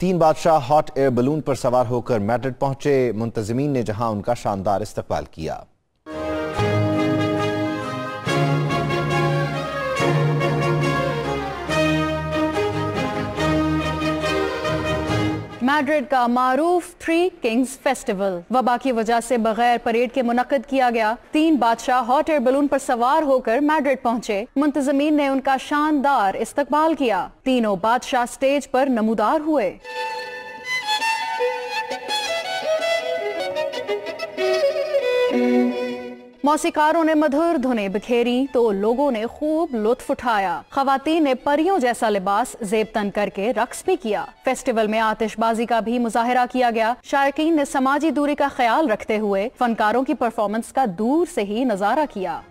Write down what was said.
3 बादशाह hot air balloon पर सवार होकर मैड्रिड पहुंचे। मुंतजिमीन ने जहां उनका शानदार इस्तकबाल किया। मैड्रिड का मारूफ थ्री किंग्स फेस्टिवल वबा की वजह से बगैर परेड के मुनक्कद किया गया। 3 बादशाह हॉट एयर बलून पर सवार होकर मैड्रिड पहुंचे। मुंतजिमीन ने उनका शानदार इस्तकबाल किया। तीनों बादशाह स्टेज पर नमूदार हुए। मौसीकारों ने मधुर धुनें बिखेरी तो लोगों ने खूब लुत्फ उठाया। खवातीन ने परियों जैसा लिबास जेबतन करके रक्स भी किया। फेस्टिवल में आतिशबाजी का भी मुजाहिरा किया गया। शायकीन ने समाजी दूरी का ख्याल रखते हुए फनकारों की परफॉर्मेंस का दूर से ही नजारा किया।